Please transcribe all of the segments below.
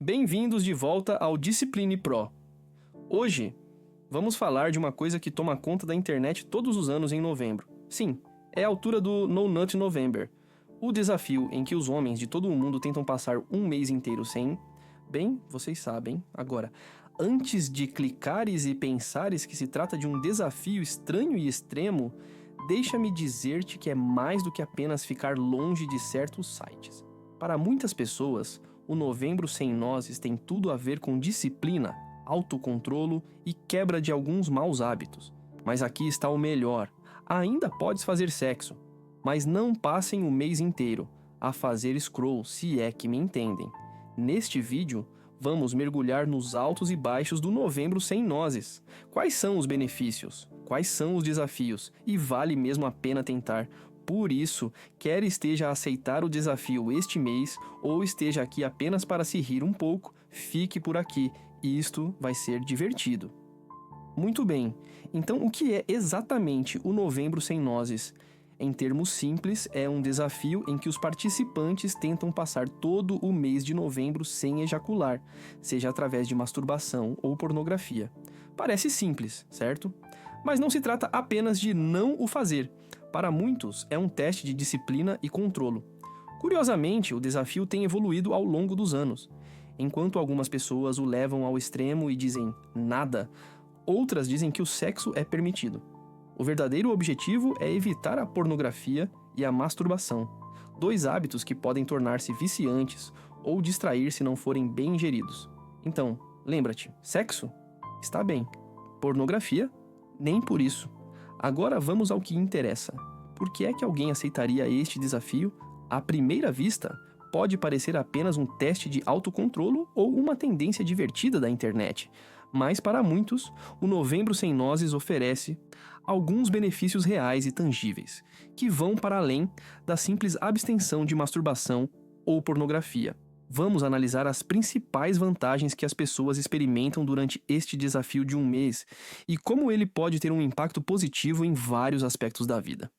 Bem-vindos de volta ao Discipline Pro. Hoje, vamos falar de uma coisa que toma conta da internet todos os anos em novembro. Sim, é a altura do No Nut November, o desafio em que os homens de todo o mundo tentam passar um mês inteiro sem... Bem, vocês sabem. Agora, antes de clicares e pensares que se trata de um desafio estranho e extremo, deixa-me dizer-te que é mais do que apenas ficar longe de certos sites. Para muitas pessoas, o Novembro Sem Nozes tem tudo a ver com disciplina, autocontrolo e quebra de alguns maus hábitos. Mas aqui está o melhor. Ainda podes fazer sexo, mas não passem o mês inteiro a fazer scroll, se é que me entendem. Neste vídeo, vamos mergulhar nos altos e baixos do Novembro Sem Nozes. Quais são os benefícios? Quais são os desafios? E vale mesmo a pena tentar? Por isso, quer esteja a aceitar o desafio este mês ou esteja aqui apenas para se rir um pouco, fique por aqui. Isto vai ser divertido. Muito bem, então o que é exatamente o Novembro Sem Nozes? Em termos simples, é um desafio em que os participantes tentam passar todo o mês de novembro sem ejacular, seja através de masturbação ou pornografia. Parece simples, certo? Mas não se trata apenas de não o fazer. Para muitos, é um teste de disciplina e controlo. Curiosamente, o desafio tem evoluído ao longo dos anos. Enquanto algumas pessoas o levam ao extremo e dizem nada, outras dizem que o sexo é permitido. O verdadeiro objetivo é evitar a pornografia e a masturbação, dois hábitos que podem tornar-se viciantes ou distrair se não forem bem geridos. Então, lembra-te, sexo? Está bem. Pornografia? Nem por isso. Agora vamos ao que interessa. Por que é que alguém aceitaria este desafio? À primeira vista, pode parecer apenas um teste de autocontrolo ou uma tendência divertida da internet. Mas para muitos, o Novembro Sem Nozes oferece alguns benefícios reais e tangíveis, que vão para além da simples abstenção de masturbação ou pornografia. Vamos analisar as principais vantagens que as pessoas experimentam durante este desafio de um mês e como ele pode ter um impacto positivo em vários aspectos da vida.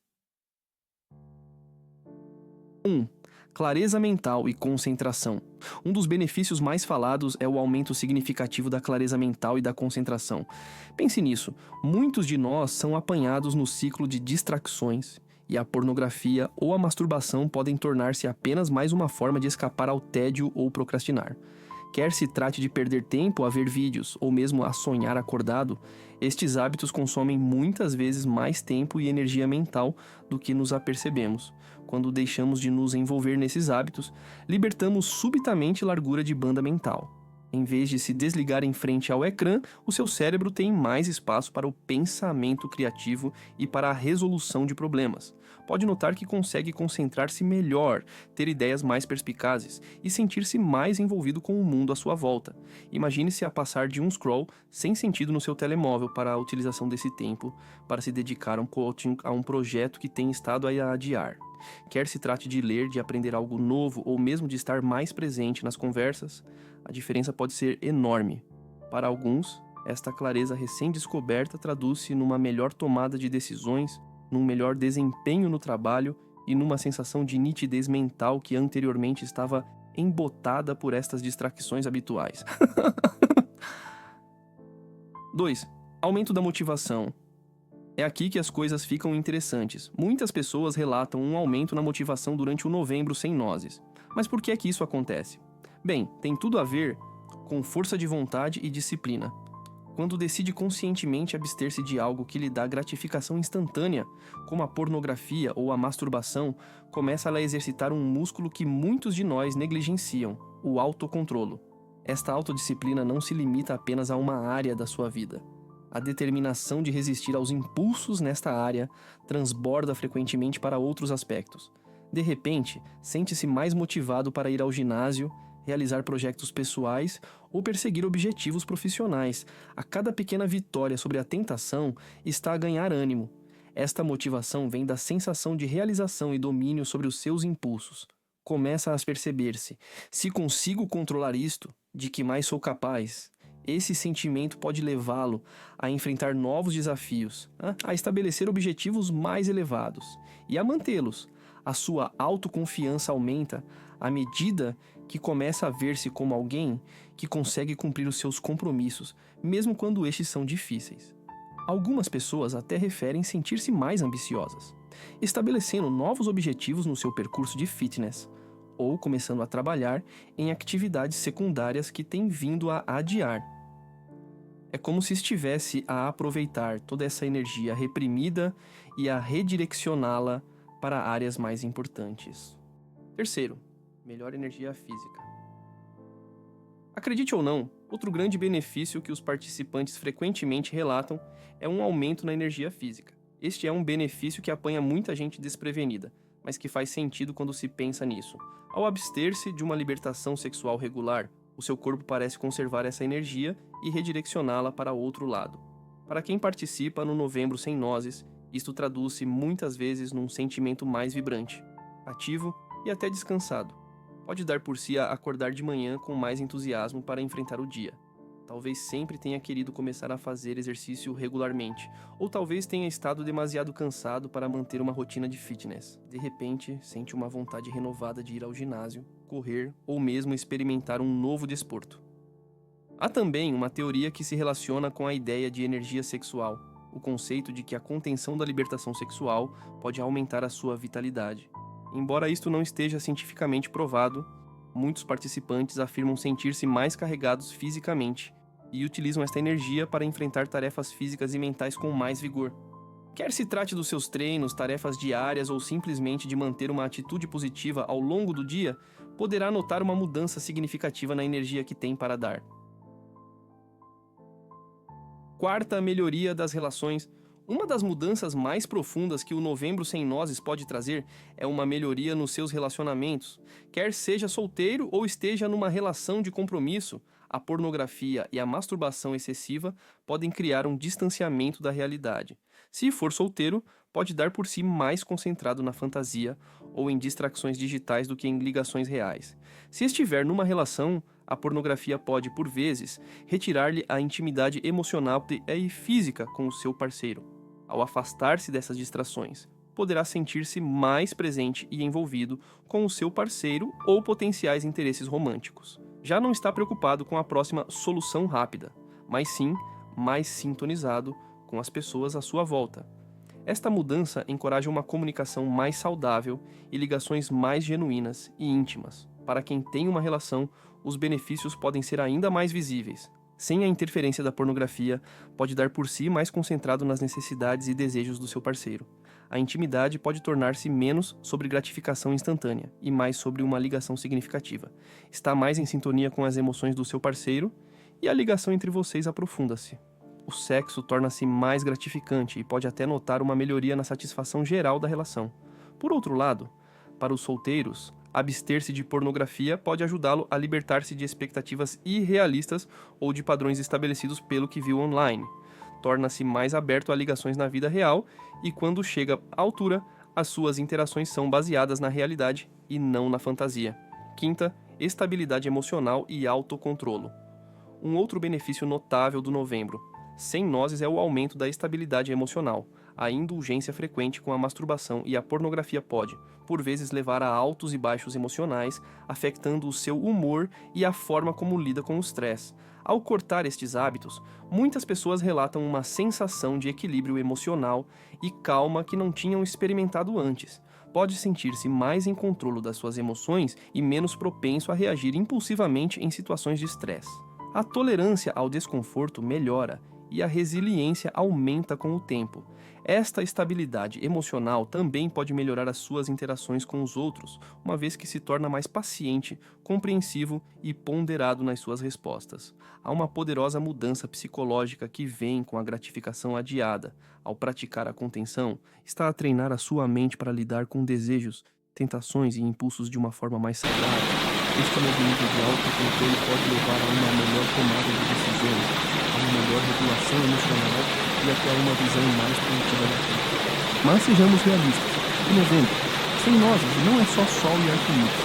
1. Clareza mental e concentração. Um dos benefícios mais falados é o aumento significativo da clareza mental e da concentração. Pense nisso, muitos de nós são apanhados no ciclo de distrações, e a pornografia ou a masturbação podem tornar-se apenas mais uma forma de escapar ao tédio ou procrastinar. Quer se trate de perder tempo a ver vídeos ou mesmo a sonhar acordado, estes hábitos consomem muitas vezes mais tempo e energia mental do que nos apercebemos. Quando deixamos de nos envolver nesses hábitos, libertamos subitamente largura de banda mental. Em vez de se desligar em frente ao ecrã, o seu cérebro tem mais espaço para o pensamento criativo e para a resolução de problemas. Pode notar que consegue concentrar-se melhor, ter ideias mais perspicazes e sentir-se mais envolvido com o mundo à sua volta. Imagine-se a passar de um scroll sem sentido no seu telemóvel para a utilização desse tempo para se dedicar a um projeto que tem estado a adiar. Quer se trate de ler, de aprender algo novo ou mesmo de estar mais presente nas conversas, a diferença pode ser enorme. Para alguns, esta clareza recém-descoberta traduz-se numa melhor tomada de decisões, num melhor desempenho no trabalho e numa sensação de nitidez mental que anteriormente estava embotada por estas distrações habituais. 2. Aumento da motivação. É aqui que as coisas ficam interessantes. Muitas pessoas relatam um aumento na motivação durante o Novembro Sem Nozes. Mas por que é que isso acontece? Bem, tem tudo a ver com força de vontade e disciplina. Quando decide conscientemente abster-se de algo que lhe dá gratificação instantânea, como a pornografia ou a masturbação, começa a exercitar um músculo que muitos de nós negligenciam, o autocontrolo. Esta autodisciplina não se limita apenas a uma área da sua vida. A determinação de resistir aos impulsos nesta área transborda frequentemente para outros aspectos. De repente, sente-se mais motivado para ir ao ginásio, realizar projetos pessoais ou perseguir objetivos profissionais. A cada pequena vitória sobre a tentação está a ganhar ânimo. Esta motivação vem da sensação de realização e domínio sobre os seus impulsos. Começa a perceber-se: se consigo controlar isto, de que mais sou capaz? Esse sentimento pode levá-lo a enfrentar novos desafios, a estabelecer objetivos mais elevados e a mantê-los. A sua autoconfiança aumenta à medida que começa a ver-se como alguém que consegue cumprir os seus compromissos, mesmo quando estes são difíceis. Algumas pessoas até referem sentir-se mais ambiciosas, estabelecendo novos objetivos no seu percurso de fitness, ou começando a trabalhar em atividades secundárias que têm vindo a adiar. É como se estivesse a aproveitar toda essa energia reprimida e a redirecioná-la para áreas mais importantes. Terceiro, melhor energia física. Acredite ou não, outro grande benefício que os participantes frequentemente relatam é um aumento na energia física. Este é um benefício que apanha muita gente desprevenida, mas que faz sentido quando se pensa nisso. Ao abster-se de uma libertação sexual regular, o seu corpo parece conservar essa energia e redirecioná-la para outro lado. Para quem participa no Novembro Sem Nozes, isto traduz-se muitas vezes num sentimento mais vibrante, ativo e até descansado. Pode dar por si a acordar de manhã com mais entusiasmo para enfrentar o dia. Talvez sempre tenha querido começar a fazer exercício regularmente, ou talvez tenha estado demasiado cansado para manter uma rotina de fitness. De repente, sente uma vontade renovada de ir ao ginásio, correr ou mesmo experimentar um novo desporto. Há também uma teoria que se relaciona com a ideia de energia sexual, o conceito de que a contenção da libertação sexual pode aumentar a sua vitalidade. Embora isto não esteja cientificamente provado, muitos participantes afirmam sentir-se mais carregados fisicamente e utilizam esta energia para enfrentar tarefas físicas e mentais com mais vigor. Quer se trate dos seus treinos, tarefas diárias ou simplesmente de manter uma atitude positiva ao longo do dia, poderá notar uma mudança significativa na energia que tem para dar. Quarta, melhoria das relações. Uma das mudanças mais profundas que o Novembro Sem Nozes pode trazer é uma melhoria nos seus relacionamentos. Quer seja solteiro ou esteja numa relação de compromisso, a pornografia e a masturbação excessiva podem criar um distanciamento da realidade. Se for solteiro, pode dar por si mais concentrado na fantasia ou em distrações digitais do que em ligações reais. Se estiver numa relação, a pornografia pode, por vezes, retirar-lhe a intimidade emocional e física com o seu parceiro. Ao afastar-se dessas distrações, poderá sentir-se mais presente e envolvido com o seu parceiro ou potenciais interesses românticos. Já não está preocupado com a próxima solução rápida, mas sim mais sintonizado com as pessoas à sua volta. Esta mudança encoraja uma comunicação mais saudável e ligações mais genuínas e íntimas. Para quem tem uma relação, os benefícios podem ser ainda mais visíveis. Sem a interferência da pornografia, pode dar por si mais concentrado nas necessidades e desejos do seu parceiro. A intimidade pode tornar-se menos sobre gratificação instantânea e mais sobre uma ligação significativa. Está mais em sintonia com as emoções do seu parceiro e a ligação entre vocês aprofunda-se. O sexo torna-se mais gratificante e pode até notar uma melhoria na satisfação geral da relação. Por outro lado, para os solteiros, abster-se de pornografia pode ajudá-lo a libertar-se de expectativas irrealistas ou de padrões estabelecidos pelo que viu online. Torna-se mais aberto a ligações na vida real e, quando chega à altura, as suas interações são baseadas na realidade e não na fantasia. Quinta, estabilidade emocional e autocontrolo. Um outro benefício notável do Novembro Sem Nozes é o aumento da estabilidade emocional. A indulgência frequente com a masturbação e a pornografia pode, por vezes, levar a altos e baixos emocionais, afetando o seu humor e a forma como lida com o estresse. Ao cortar estes hábitos, muitas pessoas relatam uma sensação de equilíbrio emocional e calma que não tinham experimentado antes. Pode sentir-se mais em controle das suas emoções e menos propenso a reagir impulsivamente em situações de estresse. A tolerância ao desconforto melhora e a resiliência aumenta com o tempo. Esta estabilidade emocional também pode melhorar as suas interações com os outros, uma vez que se torna mais paciente, compreensivo e ponderado nas suas respostas. Há uma poderosa mudança psicológica que vem com a gratificação adiada. Ao praticar a contenção, está a treinar a sua mente para lidar com desejos, tentações e impulsos de uma forma mais saudável. Este movimento de autocontrole pode levar a uma melhor tomada de decisões, a uma melhor regulação emocional e até a uma visão mais positiva da vida. Mas sejamos realistas. Em novembro, Sem Nozes não é só sol e arco-íris.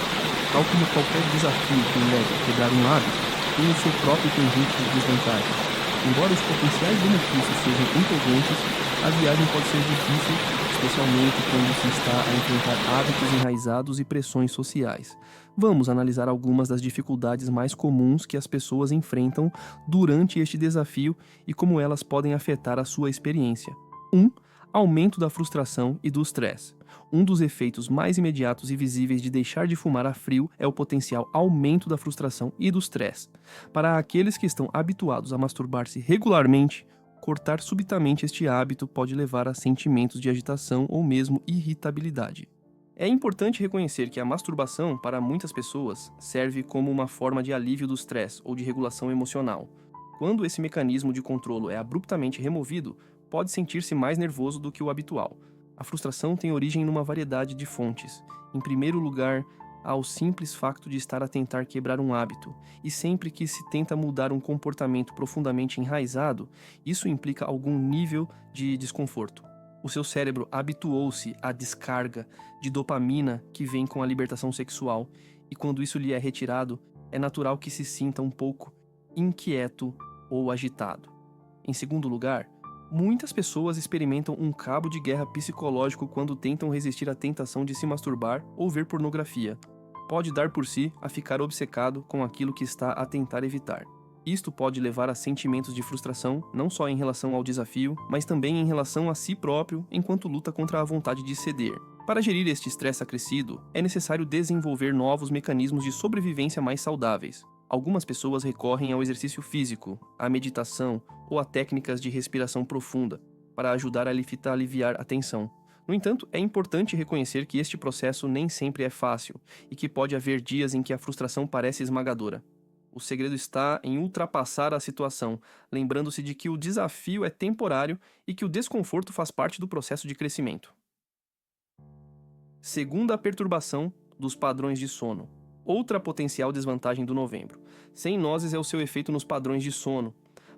Tal como qualquer desafio que leve a quebrar um hábito, tem o seu próprio conjunto de desvantagens. Embora os potenciais benefícios sejam empolgantes, a viagem pode ser difícil, especialmente quando se está a enfrentar hábitos enraizados e pressões sociais. Vamos analisar algumas das dificuldades mais comuns que as pessoas enfrentam durante este desafio e como elas podem afetar a sua experiência. 1. Aumento da frustração e do estresse. Um dos efeitos mais imediatos e visíveis de deixar de fumar a frio é o potencial aumento da frustração e do estresse. Para aqueles que estão habituados a masturbar-se regularmente, cortar subitamente este hábito pode levar a sentimentos de agitação ou mesmo irritabilidade. É importante reconhecer que a masturbação, para muitas pessoas, serve como uma forma de alívio do estresse ou de regulação emocional. Quando esse mecanismo de controlo é abruptamente removido, pode sentir-se mais nervoso do que o habitual. A frustração tem origem numa variedade de fontes. Em primeiro lugar, há o simples facto de estar a tentar quebrar um hábito, e sempre que se tenta mudar um comportamento profundamente enraizado, isso implica algum nível de desconforto. O seu cérebro habituou-se à descarga de dopamina que vem com a libertação sexual, e quando isso lhe é retirado, é natural que se sinta um pouco inquieto ou agitado. Em segundo lugar, muitas pessoas experimentam um cabo de guerra psicológico quando tentam resistir à tentação de se masturbar ou ver pornografia. Pode dar por si a ficar obcecado com aquilo que está a tentar evitar. Isto pode levar a sentimentos de frustração, não só em relação ao desafio, mas também em relação a si próprio enquanto luta contra a vontade de ceder. Para gerir este estresse acrescido, é necessário desenvolver novos mecanismos de sobrevivência mais saudáveis. Algumas pessoas recorrem ao exercício físico, à meditação ou a técnicas de respiração profunda para ajudar a aliviar a tensão. No entanto, é importante reconhecer que este processo nem sempre é fácil e que pode haver dias em que a frustração parece esmagadora. O segredo está em ultrapassar a situação, lembrando-se de que o desafio é temporário e que o desconforto faz parte do processo de crescimento. Segunda perturbação dos padrões de sono. Outra potencial desvantagem do novembro. Sem nozes é o seu efeito nos padrões de sono.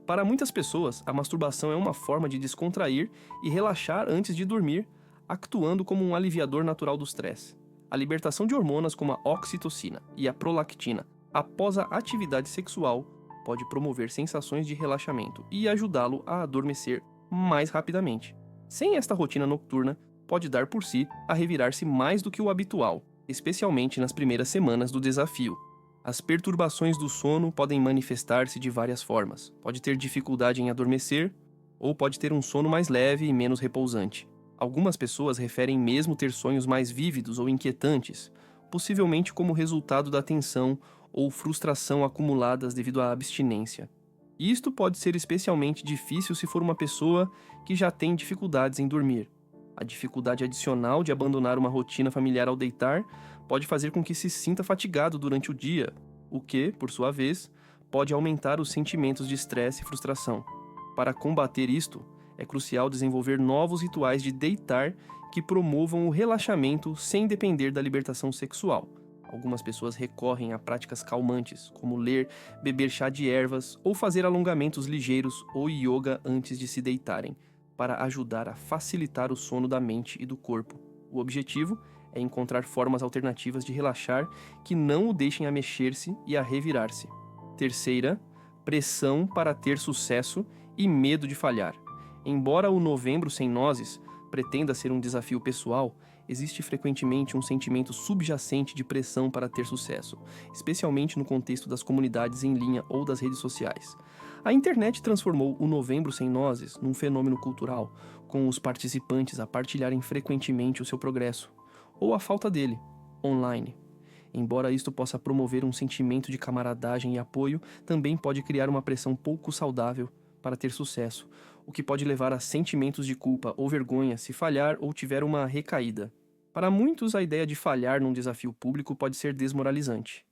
Para muitas pessoas, a masturbação é uma forma de descontrair e relaxar antes de dormir, actuando como um aliviador natural do estresse. A libertação de hormonas como a oxitocina e a prolactina após a atividade sexual pode promover sensações de relaxamento e ajudá-lo a adormecer mais rapidamente. Sem esta rotina noturna, pode dar por si a revirar-se mais do que o habitual, especialmente nas primeiras semanas do desafio. As perturbações do sono podem manifestar-se de várias formas. Pode ter dificuldade em adormecer, ou pode ter um sono mais leve e menos repousante. Algumas pessoas referem mesmo ter sonhos mais vívidos ou inquietantes, possivelmente como resultado da tensão ou frustração acumuladas devido à abstinência. Isto pode ser especialmente difícil se for uma pessoa que já tem dificuldades em dormir. A dificuldade adicional de abandonar uma rotina familiar ao deitar pode fazer com que se sinta fatigado durante o dia, o que, por sua vez, pode aumentar os sentimentos de estresse e frustração. Para combater isto, é crucial desenvolver novos rituais de deitar que promovam o relaxamento sem depender da libertação sexual. Algumas pessoas recorrem a práticas calmantes, como ler, beber chá de ervas ou fazer alongamentos ligeiros ou yoga antes de se deitarem, para ajudar a facilitar o sono da mente e do corpo. O objetivo é encontrar formas alternativas de relaxar que não o deixem a mexer-se e a revirar-se. Terceira, pressão para ter sucesso e medo de falhar. Embora o novembro sem nozes pretenda ser um desafio pessoal, existe frequentemente um sentimento subjacente de pressão para ter sucesso, especialmente no contexto das comunidades em linha ou das redes sociais. A internet transformou o Novembro Sem Nozes num fenômeno cultural, com os participantes a partilharem frequentemente o seu progresso, ou a falta dele, online. Embora isto possa promover um sentimento de camaradagem e apoio, também pode criar uma pressão pouco saudável para ter sucesso, o que pode levar a sentimentos de culpa ou vergonha se falhar ou tiver uma recaída. Para muitos, a ideia de falhar num desafio público pode ser desmoralizante.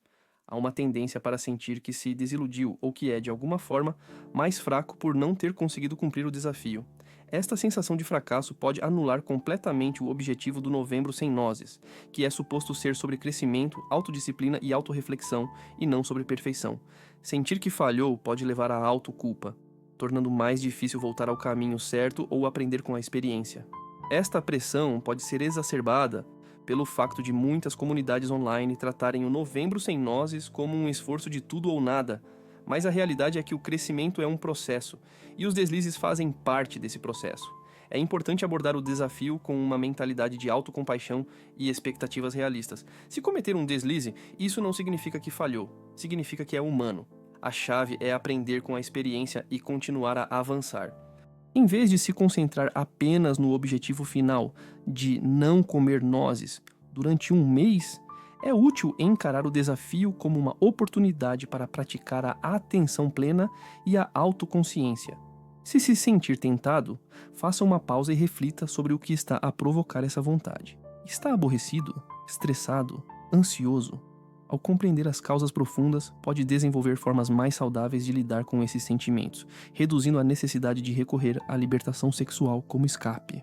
Há uma tendência para sentir que se desiludiu ou que é, de alguma forma, mais fraco por não ter conseguido cumprir o desafio. Esta sensação de fracasso pode anular completamente o objetivo do Novembro Sem Nozes, que é suposto ser sobre crescimento, autodisciplina e autorreflexão, e não sobre perfeição. Sentir que falhou pode levar à autoculpa, tornando mais difícil voltar ao caminho certo ou aprender com a experiência. Esta pressão pode ser exacerbada pelo facto de muitas comunidades online tratarem o Novembro Sem Nozes como um esforço de tudo ou nada, mas a realidade é que o crescimento é um processo, e os deslizes fazem parte desse processo. É importante abordar o desafio com uma mentalidade de autocompaixão e expectativas realistas. Se cometer um deslize, isso não significa que falhou, significa que é humano. A chave é aprender com a experiência e continuar a avançar. Em vez de se concentrar apenas no objetivo final de não comer nozes durante um mês, é útil encarar o desafio como uma oportunidade para praticar a atenção plena e a autoconsciência. Se sentir tentado, faça uma pausa e reflita sobre o que está a provocar essa vontade. Está aborrecido, estressado, ansioso? Ao compreender as causas profundas, pode desenvolver formas mais saudáveis de lidar com esses sentimentos, reduzindo a necessidade de recorrer à libertação sexual como escape.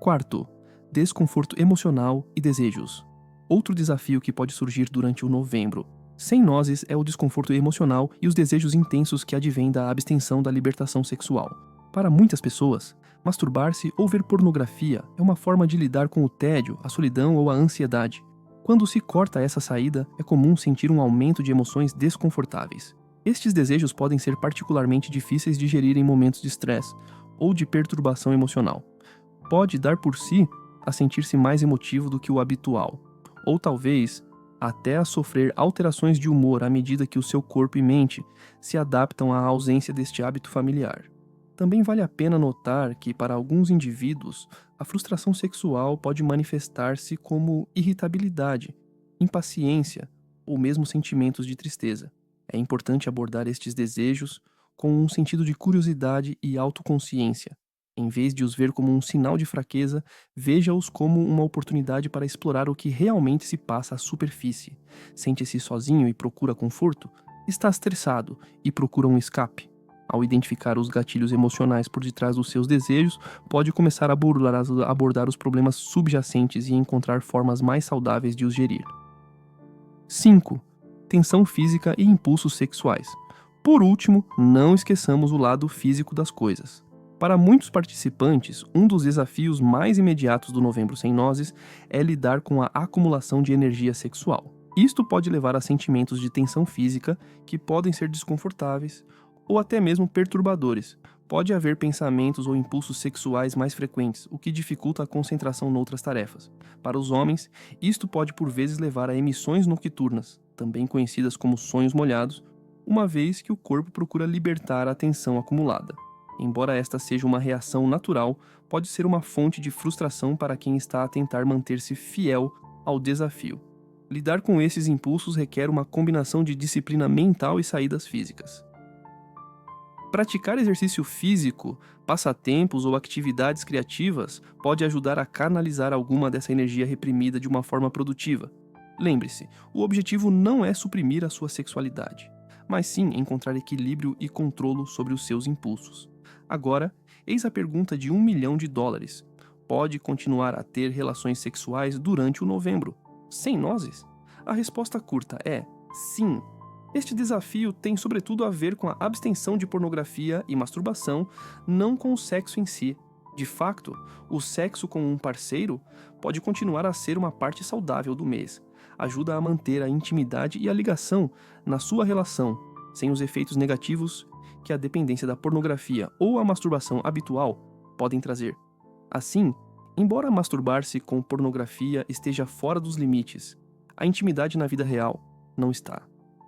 Quarto, desconforto emocional e desejos. Outro desafio que pode surgir durante o novembro sem nozes é o desconforto emocional e os desejos intensos que advêm da abstenção da libertação sexual. Para muitas pessoas, masturbar-se ou ver pornografia é uma forma de lidar com o tédio, a solidão ou a ansiedade. Quando se corta essa saída, é comum sentir um aumento de emoções desconfortáveis. Estes desejos podem ser particularmente difíceis de gerir em momentos de estresse ou de perturbação emocional. Pode dar por si a sentir-se mais emotivo do que o habitual, ou talvez até a sofrer alterações de humor à medida que o seu corpo e mente se adaptam à ausência deste hábito familiar. Também vale a pena notar que, para alguns indivíduos, a frustração sexual pode manifestar-se como irritabilidade, impaciência ou mesmo sentimentos de tristeza. É importante abordar estes desejos com um sentido de curiosidade e autoconsciência. Em vez de os ver como um sinal de fraqueza, veja-os como uma oportunidade para explorar o que realmente se passa à superfície. Sente-se sozinho e procura conforto? Está estressado e procura um escape? Ao identificar os gatilhos emocionais por detrás dos seus desejos, pode começar a abordar os problemas subjacentes e encontrar formas mais saudáveis de os gerir. 5. Tensão física e impulsos sexuais. Por último, não esqueçamos o lado físico das coisas. Para muitos participantes, um dos desafios mais imediatos do Novembro Sem Nozes é lidar com a acumulação de energia sexual. Isto pode levar a sentimentos de tensão física que podem ser desconfortáveis ou até mesmo perturbadores. Pode haver pensamentos ou impulsos sexuais mais frequentes, o que dificulta a concentração noutras tarefas. Para os homens, isto pode por vezes levar a emissões nocturnas, também conhecidas como sonhos molhados, uma vez que o corpo procura libertar a tensão acumulada. Embora esta seja uma reação natural, pode ser uma fonte de frustração para quem está a tentar manter-se fiel ao desafio. Lidar com esses impulsos requer uma combinação de disciplina mental e saídas físicas. Praticar exercício físico, passatempos ou atividades criativas pode ajudar a canalizar alguma dessa energia reprimida de uma forma produtiva. Lembre-se, o objetivo não é suprimir a sua sexualidade, mas sim encontrar equilíbrio e controle sobre os seus impulsos. Agora, eis a pergunta de $1 milhão. Pode continuar a ter relações sexuais durante o novembro, sem nozes? A resposta curta é sim. Este desafio tem sobretudo a ver com a abstenção de pornografia e masturbação, não com o sexo em si. De facto, o sexo com um parceiro pode continuar a ser uma parte saudável do mês. Ajuda a manter a intimidade e a ligação na sua relação, sem os efeitos negativos que a dependência da pornografia ou a masturbação habitual podem trazer. Assim, embora masturbar-se com pornografia esteja fora dos limites, a intimidade na vida real não está.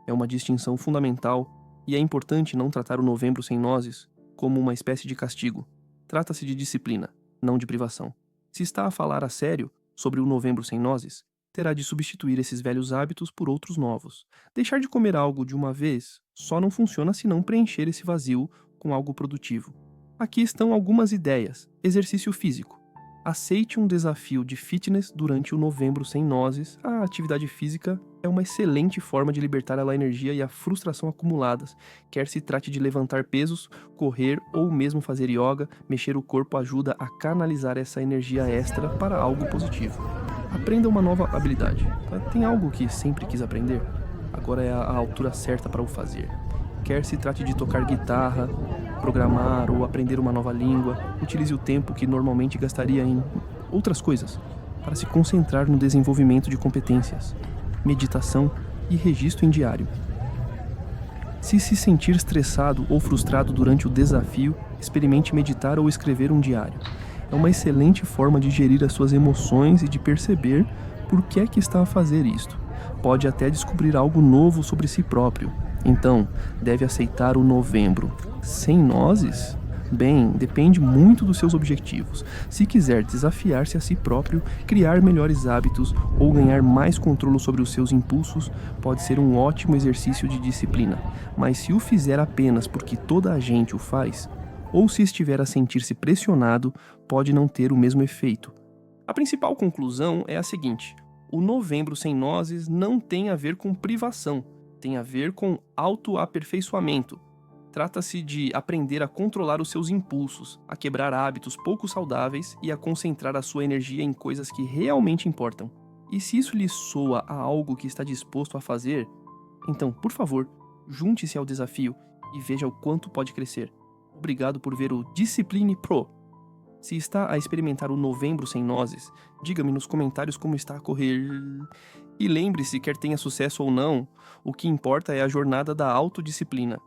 É uma distinção fundamental e é importante não tratar o Novembro Sem Nozes como uma espécie de castigo. Trata-se de disciplina, não de privação. Se está a falar a sério sobre o Novembro Sem Nozes, terá de substituir esses velhos hábitos por outros novos. Deixar de comer algo de uma vez só não funciona se não preencher esse vazio com algo produtivo. Aqui estão algumas ideias. Exercício físico. Aceite um desafio de fitness durante o Novembro Sem Nozes. A atividade física é uma excelente forma de libertar a energia e a frustração acumuladas. Quer se trate de levantar pesos, correr ou mesmo fazer yoga, mexer o corpo ajuda a canalizar essa energia extra para algo positivo. Aprenda uma nova habilidade. Tem algo que sempre quis aprender? Agora é a altura certa para o fazer. Quer se trate de tocar guitarra, programar ou aprender uma nova língua, utilize o tempo que normalmente gastaria em outras coisas para se concentrar no desenvolvimento de competências, meditação e registro em diário. Se sentir estressado ou frustrado durante o desafio, experimente meditar ou escrever um diário. É uma excelente forma de gerir as suas emoções e de perceber por que é que está a fazer isto. Pode até descobrir algo novo sobre si próprio. Então, deve aceitar o novembro. Sem nozes? Bem, depende muito dos seus objetivos. Se quiser desafiar-se a si próprio, criar melhores hábitos ou ganhar mais controle sobre os seus impulsos, pode ser um ótimo exercício de disciplina. Mas se o fizer apenas porque toda a gente o faz, ou se estiver a sentir-se pressionado, pode não ter o mesmo efeito. A principal conclusão é a seguinte: o novembro sem nozes não tem a ver com privação, tem a ver com autoaperfeiçoamento. Trata-se de aprender a controlar os seus impulsos, a quebrar hábitos pouco saudáveis e a concentrar a sua energia em coisas que realmente importam. E se isso lhe soa a algo que está disposto a fazer, então, por favor, junte-se ao desafio e veja o quanto pode crescer. Obrigado por ver o Discipline Pro. Se está a experimentar o novembro sem nozes, diga-me nos comentários como está a correr. E lembre-se, quer tenha sucesso ou não, o que importa é a jornada da autodisciplina.